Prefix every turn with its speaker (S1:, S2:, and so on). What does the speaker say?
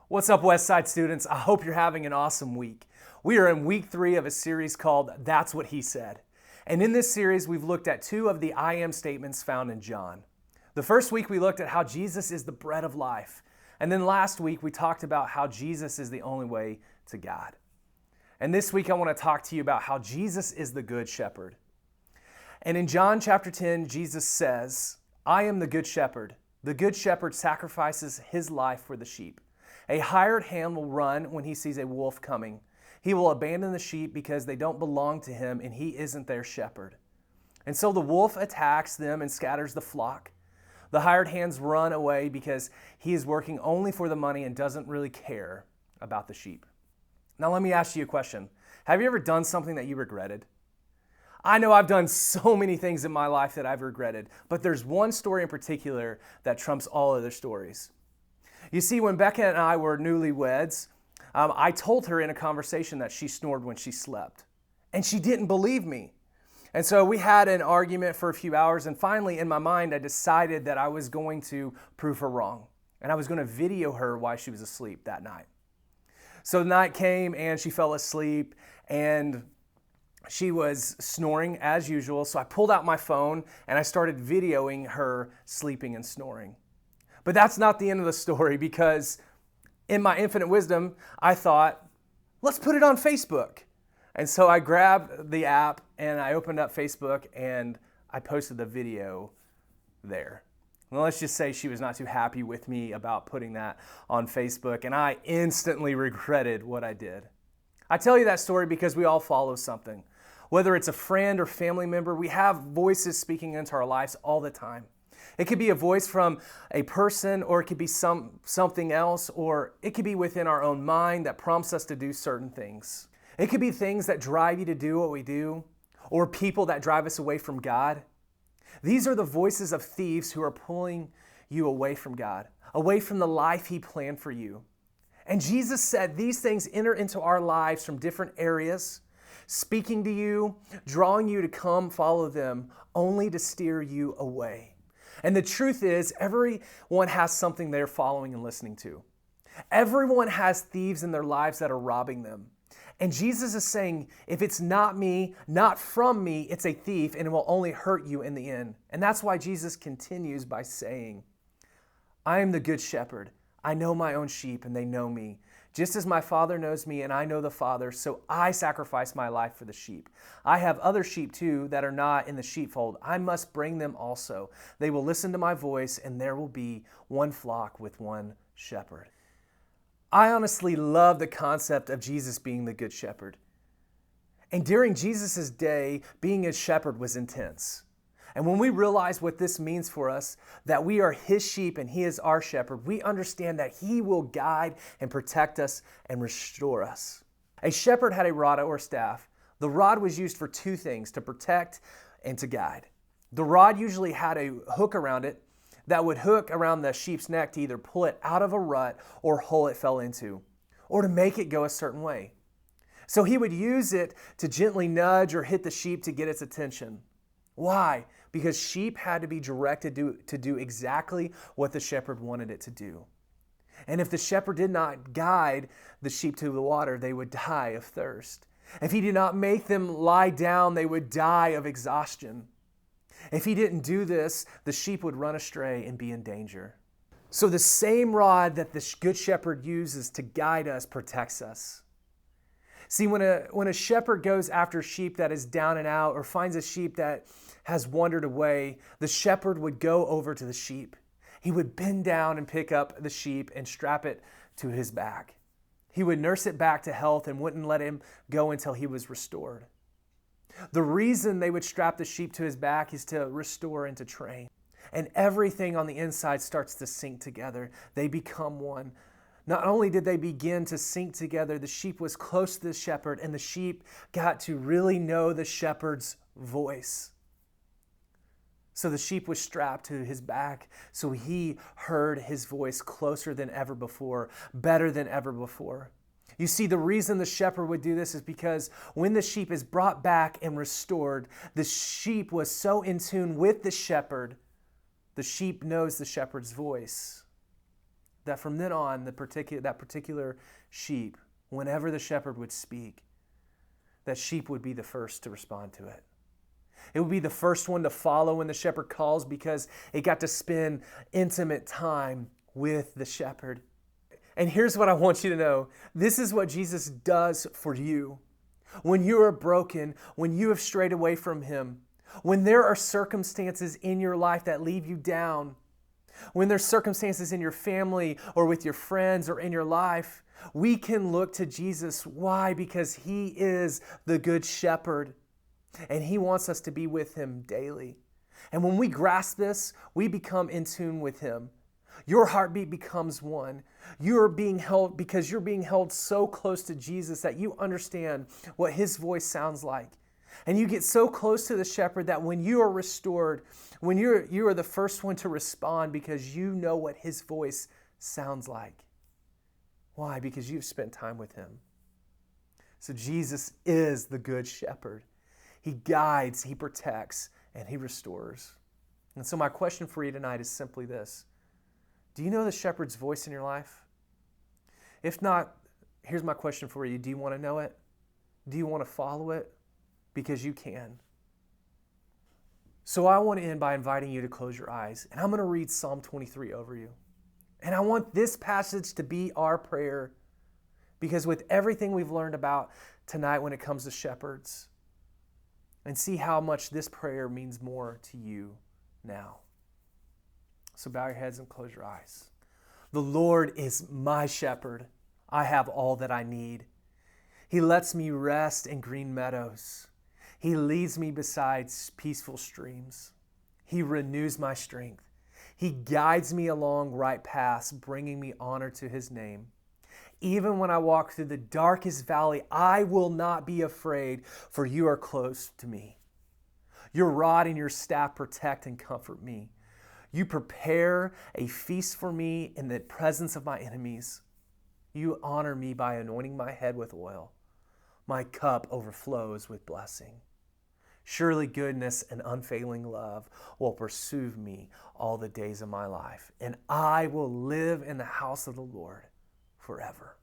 S1: What's up, Westside students? I hope you're having an awesome week. We are in week 3 of a series called That's What He Said. And in this series, we've looked at 2 of the I am statements found in John. The first week, we looked at how Jesus is the bread of life. And then last week, we talked about how Jesus is the only way to God. And this week, I want to talk to you about how Jesus is the good shepherd. And in John chapter 10, Jesus says, I am the good shepherd. The good shepherd sacrifices his life for the sheep. A hired hand will run when he sees a wolf coming. He will abandon the sheep because they don't belong to him and he isn't their shepherd. And so the wolf attacks them and scatters the flock. The hired hands run away because he is working only for the money and doesn't really care about the sheep. Now let me ask you a question. Have you ever done something that you regretted? I know I've done so many things in my life that I've regretted, but there's one story in particular that trumps all other stories. You see, when Becca and I were newlyweds, I told her in a conversation that she snored when she slept. And she didn't believe me. And so we had an argument for a few hours, and finally in my mind I decided that I was going to prove her wrong. And I was going to video her while she was asleep that night. So the night came and she fell asleep and she was snoring as usual. So I pulled out my phone and I started videoing her sleeping and snoring. But that's not the end of the story, because in my infinite wisdom, I thought, let's put it on Facebook. And so I grabbed the app and I opened up Facebook and I posted the video there. Well, let's just say she was not too happy with me about putting that on Facebook, and I instantly regretted what I did. I tell you that story because we all follow something. Whether it's a friend or family member, we have voices speaking into our lives all the time. It could be a voice from a person, or it could be something else, or it could be within our own mind that prompts us to do certain things. It could be things that drive you to do what we do, or people that drive us away from God. These are the voices of thieves who are pulling you away from God, away from the life He planned for you. And Jesus said these things enter into our lives from different areas, speaking to you, drawing you to come follow them, only to steer you away. And the truth is, everyone has something they're following and listening to. Everyone has thieves in their lives that are robbing them. And Jesus is saying, if it's not me, not from me, it's a thief, and it will only hurt you in the end. And that's why Jesus continues by saying, I am the good shepherd. I know my own sheep, and they know me. Just as my Father knows me and I know the Father, so I sacrifice my life for the sheep. I have other sheep too that are not in the sheepfold. I must bring them also. They will listen to my voice, and there will be one flock with one shepherd. I honestly love the concept of Jesus being the good shepherd. And during Jesus' day, being a shepherd was intense. And when we realize what this means for us, that we are His sheep and He is our shepherd, we understand that He will guide and protect us and restore us. A shepherd had a rod or staff. The rod was used for 2 things, to protect and to guide. The rod usually had a hook around it that would hook around the sheep's neck to either pull it out of a rut or hole it fell into, or to make it go a certain way. So he would use it to gently nudge or hit the sheep to get its attention. Why? Because sheep had to be directed to do exactly what the shepherd wanted it to do. And if the shepherd did not guide the sheep to the water, they would die of thirst. If he did not make them lie down, they would die of exhaustion. If he didn't do this, the sheep would run astray and be in danger. So the same rod that the good shepherd uses to guide us protects us. See, when a shepherd goes after sheep that is down and out, or finds a sheep that has wandered away, the shepherd would go over to the sheep. He would bend down and pick up the sheep and strap it to his back. He would nurse it back to health and wouldn't let him go until he was restored. The reason they would strap the sheep to his back is to restore and to train. And everything on the inside starts to sync together. They become one. Not only did they begin to sync together, the sheep was close to the shepherd, and the sheep got to really know the shepherd's voice. So the sheep was strapped to his back, so he heard his voice closer than ever before, better than ever before. You see, the reason the shepherd would do this is because when the sheep is brought back and restored, the sheep was so in tune with the shepherd, the sheep knows the shepherd's voice. that from then on, that particular sheep, whenever the shepherd would speak, that sheep would be the first to respond to it. It would be the first one to follow when the shepherd calls because it got to spend intimate time with the shepherd. And here's what I want you to know. This is what Jesus does for you. When you are broken, when you have strayed away from Him, when there are circumstances in your life that leave you down, when there's circumstances in your family or with your friends or in your life, we can look to Jesus. Why? Because He is the Good Shepherd, and He wants us to be with Him daily. And when we grasp this, we become in tune with Him. Your heartbeat becomes one. You are being held because you're being held so close to Jesus that you understand what His voice sounds like. And you get so close to the shepherd that when you are restored, when you are the first one to respond because you know what His voice sounds like. Why? Because you've spent time with Him. So Jesus is the Good Shepherd. He guides, He protects, and He restores. And so my question for you tonight is simply this. Do you know the shepherd's voice in your life? If not, here's my question for you. Do you want to know it? Do you want to follow it? Because you can. So I want to end by inviting you to close your eyes. And I'm going to read Psalm 23 over you. And I want this passage to be our prayer. Because with everything we've learned about tonight when it comes to shepherds, and see how much this prayer means more to you now. So bow your heads and close your eyes. The Lord is my shepherd. I have all that I need. He lets me rest in green meadows. He leads me beside peaceful streams. He renews my strength. He guides me along right paths, bringing me honor to His name. Even when I walk through the darkest valley, I will not be afraid, for You are close to me. Your rod and Your staff protect and comfort me. You prepare a feast for me in the presence of my enemies. You honor me by anointing my head with oil. My cup overflows with blessing. Surely goodness and unfailing love will pursue me all the days of my life, and I will live in the house of the Lord forever.